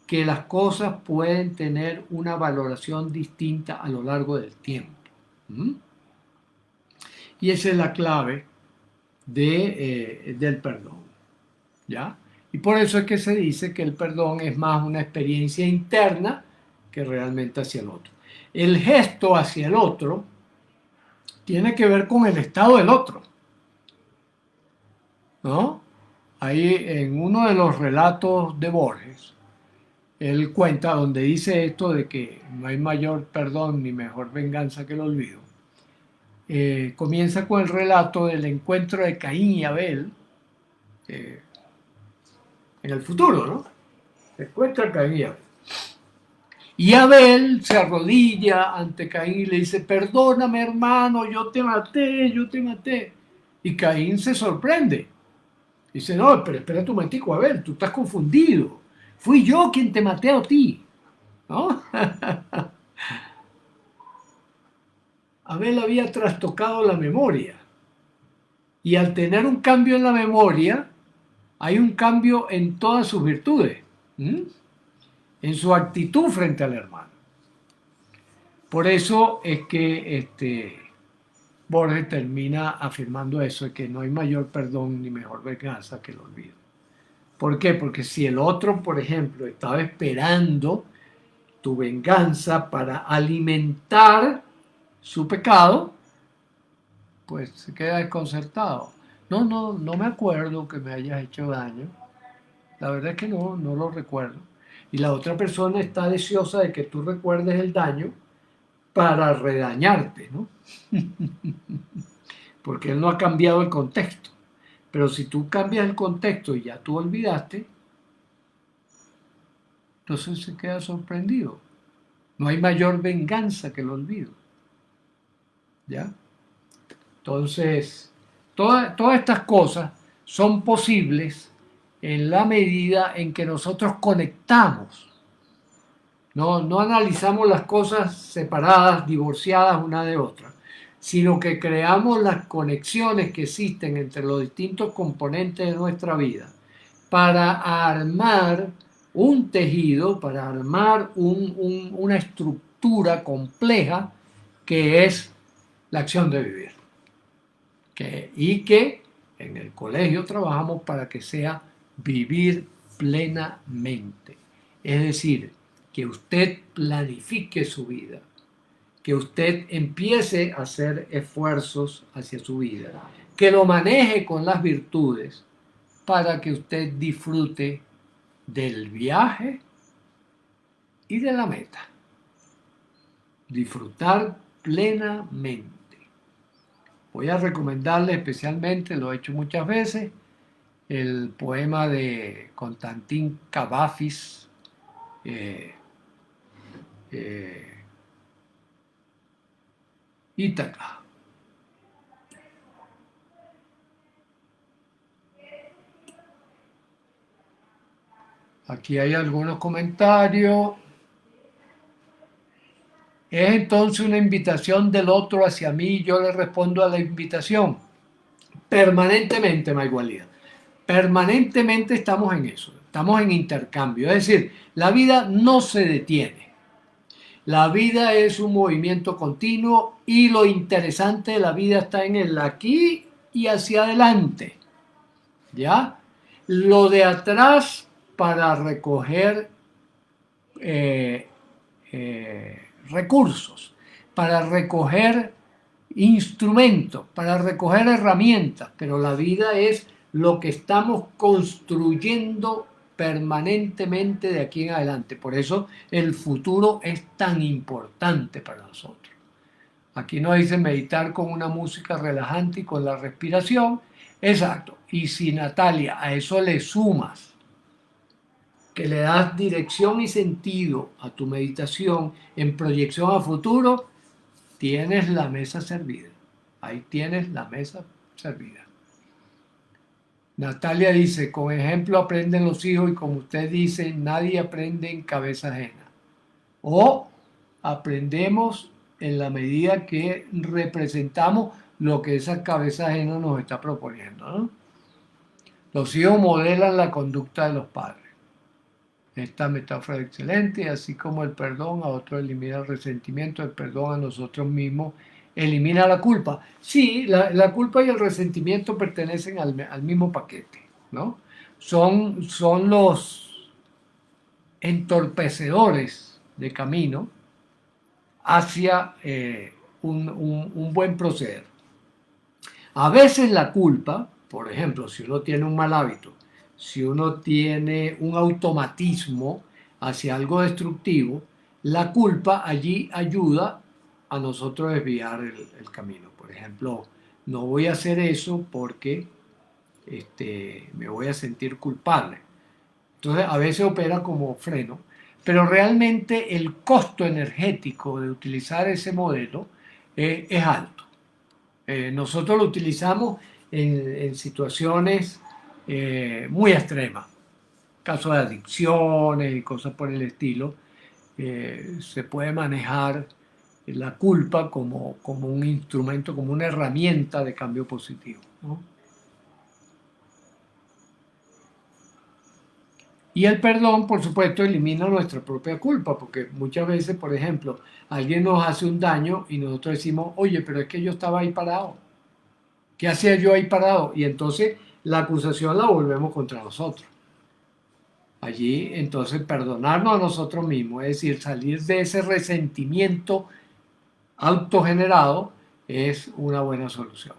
que las cosas pueden tener una valoración distinta a lo largo del tiempo. ¿Mm? Y esa es la clave del perdón. ¿Ya? Y por eso es que se dice que el perdón es más una experiencia interna que realmente hacia el otro. El gesto hacia el otro tiene que ver con el estado del otro, ¿no? Ahí en uno de los relatos de Borges, él cuenta donde dice esto de que no hay mayor perdón ni mejor venganza que el olvido. Comienza con el relato del encuentro de Caín y Abel en el futuro, ¿no? Se encuentra Caín y Abel. Y Abel se arrodilla ante Caín y le dice, perdóname hermano, yo te maté, yo te maté. Y Caín se sorprende. Dice, no, pero espera un momentico, Abel, tú estás confundido. Fui yo quien te maté a ti. ¿No? Abel había trastocado la memoria. Y al tener un cambio en la memoria, hay un cambio en todas sus virtudes. En su actitud frente al hermano. Por eso es que Borges termina afirmando eso, de que no hay mayor perdón ni mejor venganza que el olvido. ¿Por qué? Porque si el otro, por ejemplo, estaba esperando tu venganza para alimentar su pecado, pues se queda desconcertado. No me acuerdo que me hayas hecho daño. La verdad es que no lo recuerdo. Y la otra persona está deseosa de que tú recuerdes el daño para redañarte, ¿no? Porque él no ha cambiado el contexto. Pero si tú cambias el contexto y ya tú olvidaste, entonces se queda sorprendido. No hay mayor venganza que el olvido. ¿Ya? Entonces, todas estas cosas son posibles en la medida en que nosotros conectamos. No analizamos las cosas separadas, divorciadas una de otra, sino que creamos las conexiones que existen entre los distintos componentes de nuestra vida para armar un tejido, para armar una estructura compleja que es la acción de vivir. Y que en el colegio trabajamos para que sea vivir plenamente. Es decir, que usted planifique su vida, que usted empiece a hacer esfuerzos hacia su vida, que lo maneje con las virtudes para que usted disfrute del viaje y de la meta. Disfrutar plenamente. Voy a recomendarle especialmente, lo he hecho muchas veces, el poema de Constantin Cavafis, Ítaca. Aquí hay algunos comentarios. Es entonces una invitación del otro hacia mí y yo le respondo a la invitación. Permanentemente, Maigualía. Permanentemente estamos en eso. Estamos en intercambio. Es decir, la vida no se detiene. La vida es un movimiento continuo y lo interesante de la vida está en el aquí y hacia adelante. ¿Ya? Lo de atrás para recoger recursos. para recoger instrumentos, para recoger herramientas, pero la vida es lo que estamos construyendo permanentemente de aquí en adelante. Por eso el futuro es tan importante para nosotros. Aquí nos dice meditar con una música relajante y con la respiración. Exacto. Y si, Natalia, a eso le sumas que le das dirección y sentido a tu meditación en proyección a futuro, tienes la mesa servida. Ahí tienes la mesa servida. Natalia dice, con ejemplo aprenden los hijos y como usted dice, nadie aprende en cabeza ajena. O aprendemos en la medida que representamos lo que esa cabeza ajena nos está proponiendo, ¿no? Los hijos modelan la conducta de los padres. Esta metáfora es excelente, así como el perdón a otros elimina el resentimiento, el perdón a nosotros mismos elimina la culpa. Sí, la culpa y el resentimiento pertenecen al mismo paquete, ¿no? Son los entorpecedores de camino hacia un buen proceder. A veces la culpa, por ejemplo, si uno tiene un mal hábito, si uno tiene un automatismo hacia algo destructivo, la culpa allí ayuda a nosotros desviar el camino. Por ejemplo, no voy a hacer eso porque me voy a sentir culpable. Entonces, a veces opera como freno, pero realmente el costo energético de utilizar ese modelo es alto. Nosotros lo utilizamos en situaciones muy extremas, casos de adicciones y cosas por el estilo. Se puede manejar la culpa como un instrumento, como una herramienta de cambio positivo, ¿no? Y el perdón, por supuesto, elimina nuestra propia culpa, porque muchas veces, por ejemplo, alguien nos hace un daño y nosotros decimos, oye, pero es que yo estaba ahí parado. ¿Qué hacía yo ahí parado? Y entonces la acusación la volvemos contra nosotros. Allí, entonces, perdonarnos a nosotros mismos, es decir, salir de ese resentimiento autogenerado, es una buena solución.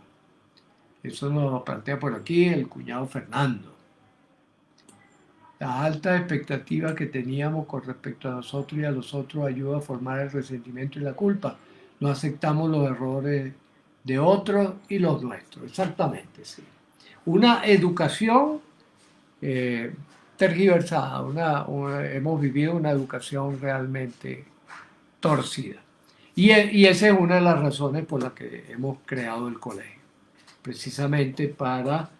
Eso nos lo plantea por aquí el cuñado Fernando. La alta expectativa que teníamos con respecto a nosotros y a los otros ayuda a formar el resentimiento y la culpa. No aceptamos los errores de otros y los nuestros. Exactamente, sí. Una educación tergiversada, hemos vivido una educación realmente torcida. Y esa es una de las razones por las que hemos creado el colegio, precisamente para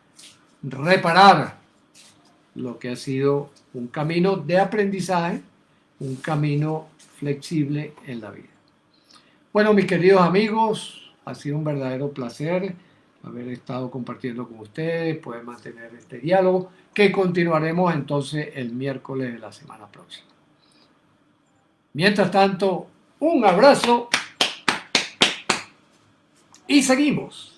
reparar lo que ha sido un camino de aprendizaje, un camino flexible en la vida. Bueno, mis queridos amigos, ha sido un verdadero placer haber estado compartiendo con ustedes, poder mantener este diálogo, que continuaremos entonces el miércoles de la semana próxima. Mientras tanto, un abrazo y seguimos.